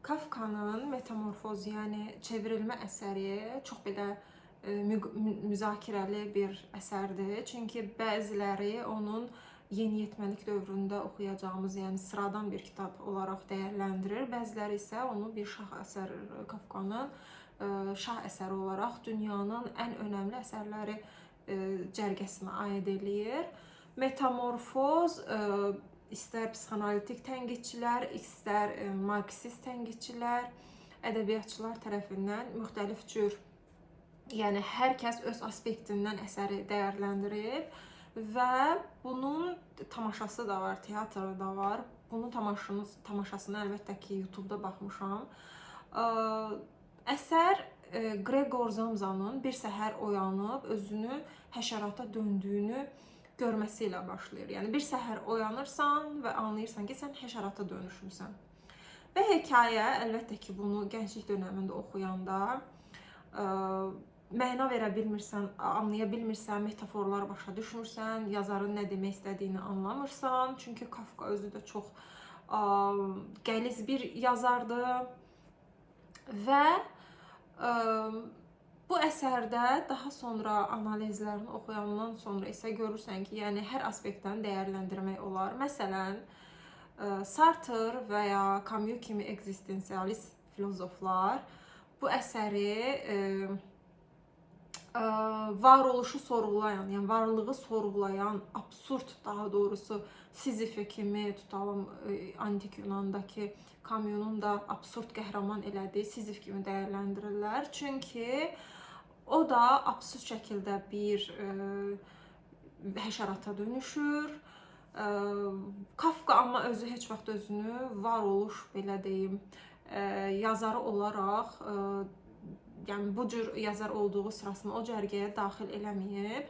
Kafkanın Metamorfoz, yəni çevrilmə əsəri çox belə müzakirəli bir əsərdir. Çünki bəziləri onun yeniyetməlik dövründə oxuyacağımız, yəni sıradan bir kitab olaraq dəyərləndirir. Bəziləri isə onu bir şah əsəri, Kafkanın şah əsəri olaraq dünyanın ən önəmli əsərləri cərgəsinə aid eləyir. Metamorfoz istər psixoanalitik tənqidçilər, istər marksist tənqidçilər, ədəbiyyatçılar tərəfindən müxtəlif cür, yəni hər kəs öz aspektindən əsəri dəyərləndirib və bunun tamaşası da var, teatrı da var. Bunun tamaşasını əlbəttə ki, YouTube-da baxmışam. Əsər Qregor Zamzanın bir səhər oyanıb özünü həşərata döndüyünü görməsi ilə başlayır. Yəni bir səhər oyanırsan və anlayırsan ki, sən həşərata dönüşmüsən. Və hekayə, əlbəttə ki, bunu gənclik dövründə oxuyanda məna verə bilmirsən, anlaya bilmirsən, metaforlar başa düşmürsən, yazarın nə demək istədiyini anlamırsan. Çünki Kafka özü də çox qəliz bir yazardır və bu əsərdə daha sonra analizlərini oxuyandan sonra isə görürsən ki, yəni hər aspektdən dəyərləndirmək olar. Məsələn, Sartre və ya Camus kimi ekzistensialist filozoflar bu əsəri varoluşu sorğulayan, yəni varlığı sorğulayan, absurd, daha doğrusu Sizife kimi tutalım, antik Yunandakı Camus'un da absurd qəhrəman elədiyi Sizif kimi dəyərləndirirlər. Çünki o da absurd şəkildə bir həşərata dönüşür. Kafka amma özü heç vaxt özünü varoluş, belə deyim, yazarı olaraq, yəni bu cür yazar olduğu sırasında o cərgəyə daxil eləməyib.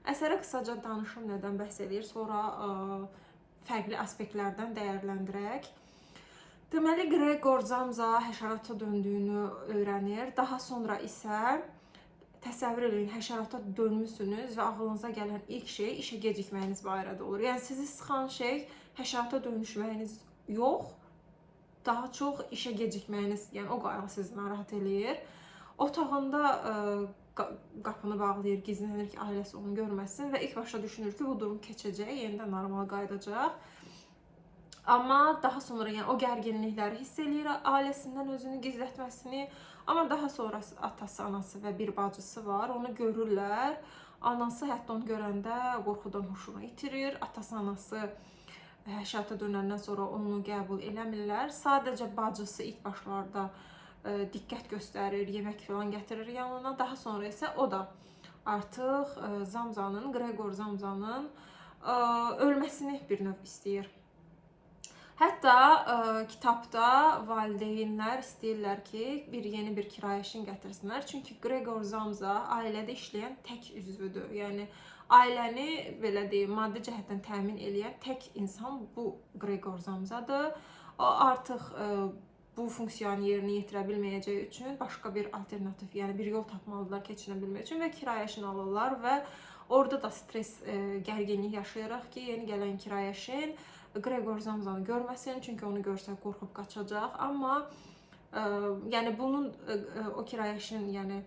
Əsərə qısaca danışım nədən bəhs edir, sonra fərqli aspektlərdən dəyərləndirək. Deməli, Qregor Zamza həşərata döndüyünü öyrənir. Daha sonra isə təsəvvür edin, həşərata dönmüsünüz və ağlınıza gələn ilk şey işə gecikməyiniz barədə olur. Yəni sizi sıxan şey həşərata dönüşməyiniz yox, daha çox işə gecikməyiniz, yəni o qayğı sizi narahat eləyir. Otağında qapını bağlayır, gizlənir ki, ailəsi onu görməsin və ilk başta düşünür ki, bu durum keçəcək, yenidən normal qayıdacaq. Amma daha sonra yəni o gərginlikləri hiss eləyir, ailəsindən özünü gizlətməsini. Amma daha sonra atası, anası və bir bacısı var, onu görürlər. Anası hətta onu görəndə qorxudan huşunu itirir. Atası, anası həşərata dönəndən sonra onu qəbul eləmirlər. Sadəcə bacısı ilk başlarda diqqət göstərir, yemək falan gətirir yanına. Daha sonra isə o da artıq Qregor Zamzanın ölməsini bir növ istəyir. Hətta kitabda valideynlər istəyirlər ki, yeni bir kirayəşin gətirsinlər. Çünki Qregor Zamza ailədə işləyən tək üzvüdür. Yəni ailəni belə deyim, maddi cəhətdən təmin edən tək insan bu Qregor Zamzadır. O artıq bu funksiyanı yerinə yetirə bilməyəcəyi üçün başqa bir alternativ, yəni bir yol tapmalıdırlar keçinə bilmək üçün və kirayəşin alırlar və orada da stres, gərginlik yaşayırıq ki, yeni gələn kirayəşin Qregor Zamzanı görməsin, çünki onu görsə qorxub qaçacaq. Amma yəni bunun o kirayəşin yəni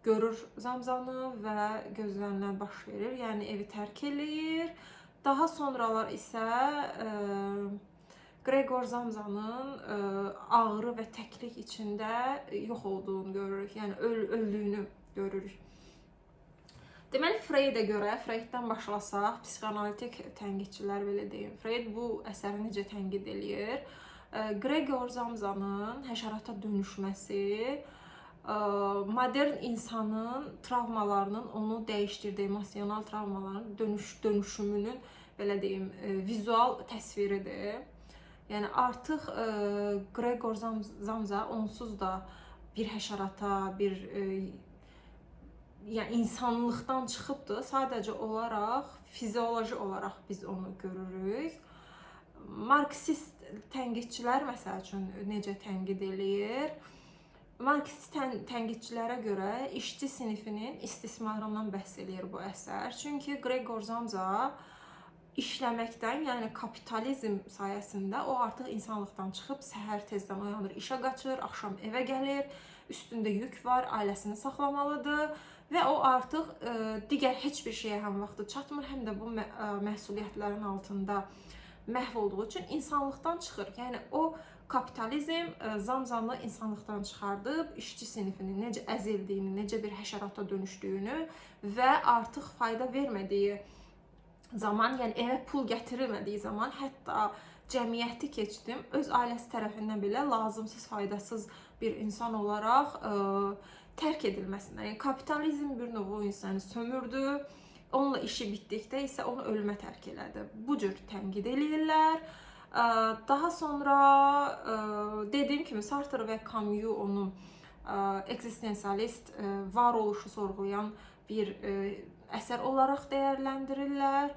görür Zamzanı və gözlənilən baş verir. Yəni evi tərk eləyir. Daha sonralar isə Qregor Zamzanın ağrı və təklik içində yox olduğunu görürük. Yəni öldüyünü görürük. Deməli, Freydə görə, Freyddən başlasaq, psixoanalitik tənqidçilər belə deyim, Freyd bu əsəri necə tənqid eləyir? Qregor Zamzanın həşərata dönüşməsi, modern insanın travmalarının onu dəyişdirdiyi, emosional travmaların dönüşümünün belə deyim, vizual təsviridir. Yəni artıq Qregor Zamza onsuz da bir həşərata, bir yəni insanlıqdan çıxıbdır. Sadəcə olaraq, fizioloji olaraq biz onu görürük. Marksist tənqidçilər məsəl üçün necə tənqid eləyir? Marksist tənqidçilərə görə işçi sinifinin istismarından bəhs eləyir bu əsər. Çünki Qregor Zamza işləməkdən, yəni kapitalizm sayəsində o artıq insanlıqdan çıxıb səhər tezdən oyanır, işə qaçır, axşam evə gəlir, üstündə yük var, ailəsini saxlamalıdır və o artıq digər heç bir şeyə həm vaxtı çatmır, həm də bu məsuliyyətlərin altında məhv olduğu üçün insanlıqdan çıxır. Yəni o kapitalizm zamzamla insanlıqdan çıxardıb işçi sinifinin necə əzildiyini, necə bir həşərata dönüşdüyünü və artıq fayda vermədiyi zaman, yəni evə pul gətirmədiyi zaman, hətta cəmiyyəti keçdim, öz ailəsi tərəfindən belə lazımsız, faydasız bir insan olaraq tərk edilməsindən. Yəni kapitalizm bir növ o insanı sömürdü. Onunla işi bitdikdə isə onu ölümə tərk elədi. Bu cür tənqid eləyirlər. Daha sonra dediyim kimi Sartre və Camus onu eksistensialist, varoluşu sorğulayan bir əsər olaraq dəyərləndirirlər.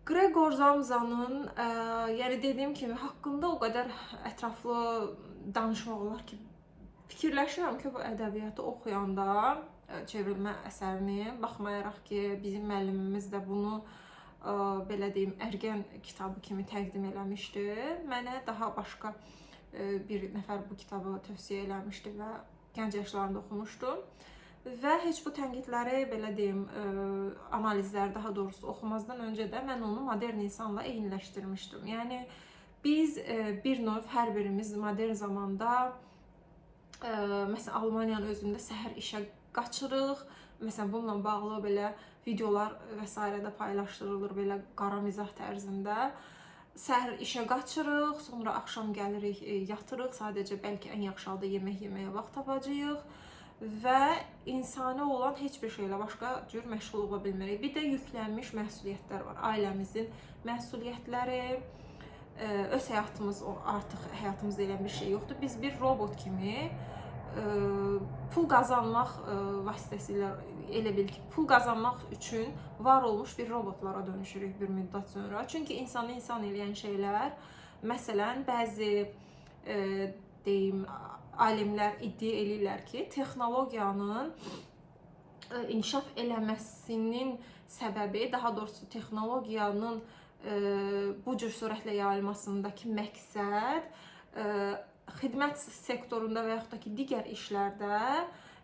Gregor Zamza'nın, yəni dediyim kimi haqqında o qədər ətraflı danışmaq olar ki, fikirləşirəm ki, bu ədəbiyyatı oxuyanda çevrilmə əsərini, baxmayaraq ki, bizim müəllimimiz də bunu belə deyim, Ərgən kitabı kimi təqdim eləmişdi. Mənə daha başqa bir nəfər bu kitabı tövsiyə eləmişdi və gənc yaşlarında oxumuşdum. Və heç bu tənqidləri, belə deyim, analizləri daha doğrusu oxumazdan öncə də mən onu modern insanla eyniləşdirmişdim. Yəni biz bir növ hər birimiz modern zamanda məsələn Almaniyanın özündə səhər işə qaçırıq. Məsələn bununla bağlı belə videolar və s. də paylaşdırılır belə qara mizah tərzində. Səhər işə qaçırıq, sonra axşam gəlirik, yatırıq. Sadəcə bəlkə ən yaxşı halda yemək yeməyə vaxt tapacağıq və insani olan heç bir şeylə başqa cür məşğul ola bilmirik. Bir də yüklənmiş məsuliyyətlər var. Ailəmizin məsuliyyətləri, öz həyatımız artıq həyatımızda elə bir şey yoxdur. Biz bir robot kimi pul qazanmaq vasitəsilə elə bil ki, pul qazanmaq üçün var olmuş bir robotlara dönüşürük bir müddət sonra. Çünki insanı insan eləyən şeylər, məsələn, bəzi deyim, alimlər iddia eləyirlər ki, texnologiyanın inkişaf eləməsinin səbəbi, daha doğrusu texnologiyanın bu cür sürətlə yayılmasındakı məqsəd xidmət sektorunda və yaxud da ki, digər işlərdə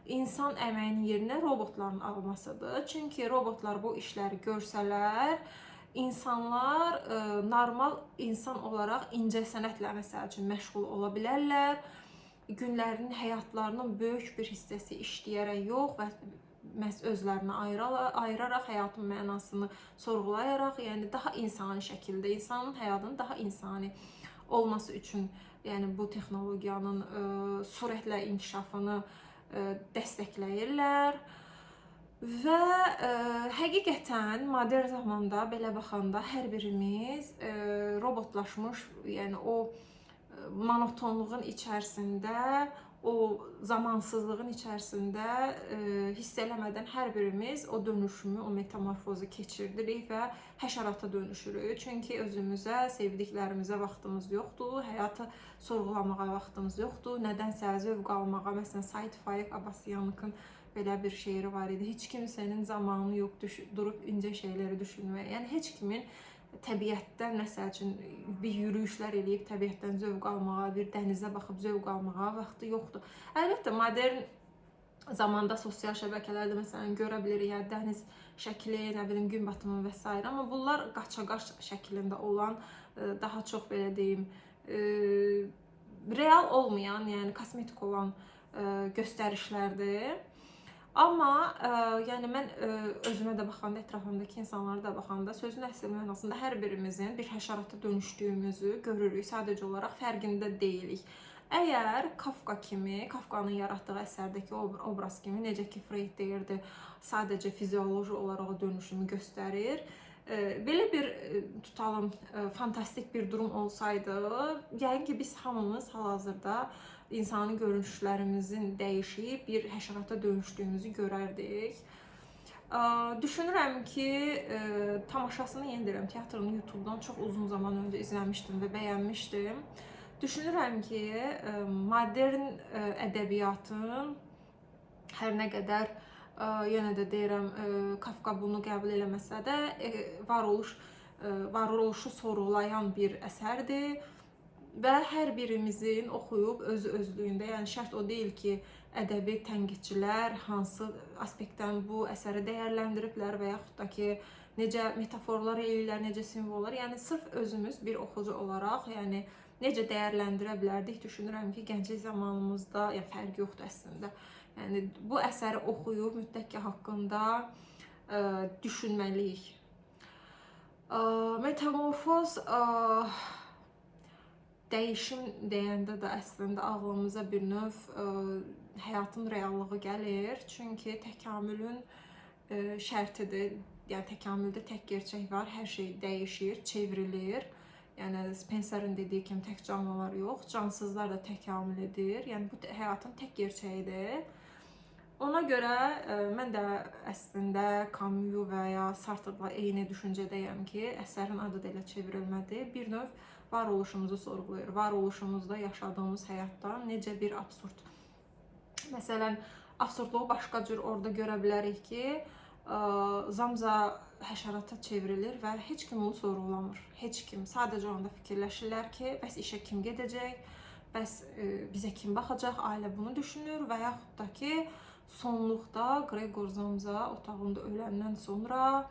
insan əməyinin yerinə robotların almasıdır. Çünki robotlar bu işləri görsələr, insanlar normal insan olaraq incəsənətlə məsəl üçün məşğul ola bilərlər. Günlərinin, həyatlarının böyük bir hissəsi işləyərək yox və məhz özlərini ayıraraq, həyatın mənasını sorğulayaraq, yəni daha insani şəkildə, insanın həyatının daha insani olması üçün, yəni bu texnologiyanın sürətlə inkişafını dəstəkləyirlər. Və həqiqətən modern zamanda belə baxanda hər birimiz robotlaşmış, yəni o monotonluğun içərisində, o zamansızlığın içərisində hiss eləmədən hər birimiz o dönüşümü, o metamorfozu keçirdirik və həşərata dönüşürük. Çünki özümüzə, sevdiklərimizə vaxtımız yoxdur, həyatı sorğulamağa vaxtımız yoxdur, nədənsə zövq almağa. Məsələn, Said Faik Abbasyanınkın belə bir şeiri var idi. Heç kimsənin zamanı yox durub incə şeyləri düşünməyə. Yəni heç kimin təbiətdən, məsəl üçün, bir yürüyüşlər eləyib təbiətdən zövq almağa, bir dənizə baxıb zövq almağa vaxtı yoxdur. Əlbəttə, modern zamanda sosial şəbəkələrdə məsələn görə bilirik, yəni dəniz şəkli, nə bilim, gün batımı və s. Amma bunlar qaça-qaç şəklində olan, daha çox belə deyim, real olmayan, yəni kosmetik olan göstərişlərdir. Amma yəni mən özümə də baxanda, ətrafımdakı insanlara da baxanda sözün əsl mənasında hər birimizin bir həşərata dönüşdüyümüzü görürük. Sadəcə olaraq fərqində deyilik. Əgər Kafka kimi, Kafkanın yaratdığı əsərdəki obraz kimi, necə ki Freud deyirdi, sadəcə fizioloji olaraq o dönüşümü göstərir. Belə bir tutalım fantastik bir durum olsaydı, yəni ki biz hamımız hal-hazırda insani görünüşlərimizin dəyişib bir həşərata dönüşdüyümüzü görərdik. Düşünürəm ki, tamaşasını yenə deyirəm, teatrını YouTube'dan çox uzun zaman öncə izləmişdim və bəyənmişdim. Düşünürəm ki, modern ədəbiyyatın hər nə qədər, yenə də deyirəm, Kafka bunu qəbul eləməsə də, varoluş varoluşu sorğulayan bir əsərdir və hər birimizin oxuyub özlüyündə, yəni şərt o deyil ki, ədəbi tənqidçilər hansı aspektdən bu əsəri dəyərləndiriblər və yaxud da ki, necə metaforlar eləyirlər, necə simvollar, yəni sırf özümüz bir oxucu olaraq, yəni necə dəyərləndirə bilərdik, düşünürəm ki, gənclik zamanımızda ya fərqi yoxdur əslində. Yəni bu əsəri oxuyub mütləq ki, haqqında düşünməliyik. Metamorfoz dəyişim deyəndə də əslində ağlımıza bir növ həyatın reallığı gəlir. Çünki təkamülün şərtidir. Yəni təkamüldə tək gerçək var, hər şey dəyişir, çevrilir. Yəni Spencerin dediyi kimi tək canlılar yox, cansızlar da təkamül edir. Yəni bu həyatın tək gerçəyidir. Ona görə mən də əslində Camus və ya Sartrla eyni düşüncədəyəm ki, əsərin adı da elə çevrilmədi. Bir növ varoluşumuzu sorğulayır. Varoluşumuzda yaşadığımız həyatdan necə bir absurd. Məsələn, absurdluğu başqa cür orada görə bilərik ki, Zamza həşərata çevrilir və heç kim onu sorğulamır. Heç kim. Sadəcə onda fikirləşirlər ki, bəs işə kim gedəcək, bəs bizə kim baxacaq, ailə bunu düşünür və yaxud da ki, sonluqda Gregor Zamza otağında öləndən sonra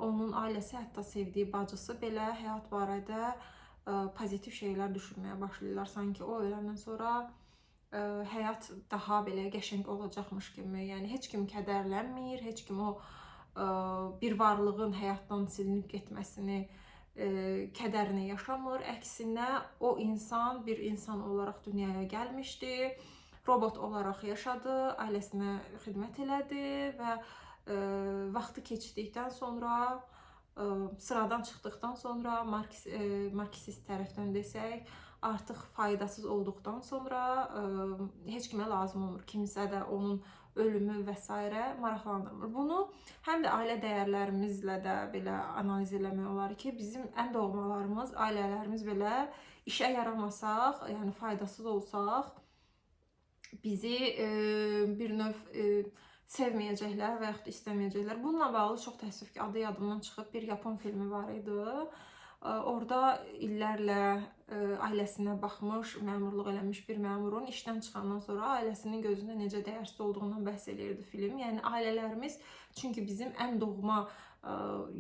onun ailəsi, hətta sevdiyi bacısı belə həyat barədə pozitiv şeylər düşünməyə başlayırlar. Sanki o öləndən sonra həyat daha belə qəşəng olacaqmış kimi. Yəni heç kim kədərlənmir, heç kim o bir varlığın həyatdan silinib getməsini kədərini yaşamır. Əksinə o insan bir insan olaraq dünyaya gəlmişdi. Robot olaraq yaşadı, ailəsinə xidmət elədi və vaxtı keçdikdən sonra, sıradan çıxdıqdan sonra, marksist tərəfdən desək, artıq faydasız olduqdan sonra heç kimə lazım olmur. Kimsə də onun ölümü və s. maraqlandırmır. Bunu həm də ailə dəyərlərimizlə də belə analiz eləmək olar ki, bizim ən doğmalarımız, ailələrimiz belə işə yaramasaq, yəni faydasız olsaq, bizi bir növ sevməyəcəklər və yaxud istəməyəcəklər. Bununla bağlı çox təəssüf ki, adı yadımdan çıxıb bir Yapon filmi var idi. Orada illərlə ailəsinə baxmış, məmurluq eləmiş bir məmurun işdən çıxandan sonra ailəsinin gözündə necə dəyərsiz olduğundan bəhs eləyirdi film. Yəni ailələrimiz çünki bizim ən doğma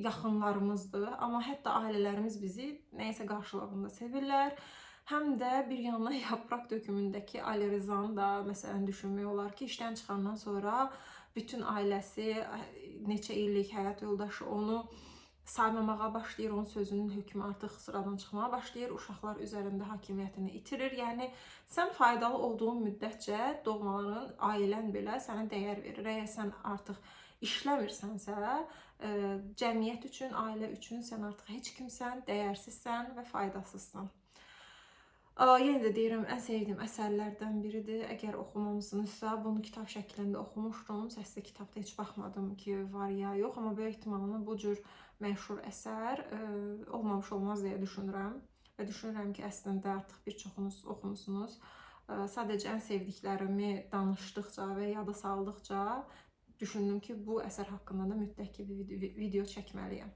yaxınlarımızdır, amma hətta ailələrimiz bizi nəyisə qarşılığında sevirlər. Həm də bir yandan Yaprak dökümündəki Ali Rızanı da məsələn düşünmək olar ki, işdən çıxandan sonra bütün ailəsi, neçə illik həyat yoldaşı onu saymamağa başlayır, onun sözünün hökmü artıq sıradan çıxmağa başlayır, uşaqlar üzərində hakimiyyətini itirir. Yəni sən faydalı olduğun müddətcə doğmaların, ailən belə sənə dəyər verir. Əgər sən artıq işləmirsənsə, cəmiyyət üçün, ailə üçün sən artıq heç kimsən, dəyərsizsən və faydasızsan. Yenə də deyirəm, ən sevdiyim əsərlərdən biridir. Əgər oxumamısınızsa, bunu kitab şəklində oxumuşdum. Səsli kitabda heç baxmadım ki, var ya yox, amma böyük ehtimalla bu cür məşhur əsər olmamış olmaz deyə düşünürəm. Və düşünürəm ki, əslində artıq bir çoxunuz oxumusunuz. Sadəcə ən sevdiklərimi danışdıqca və yada saldıqca düşündüm ki, bu əsər haqqında da mütləq ki, bir video çəkməliyəm.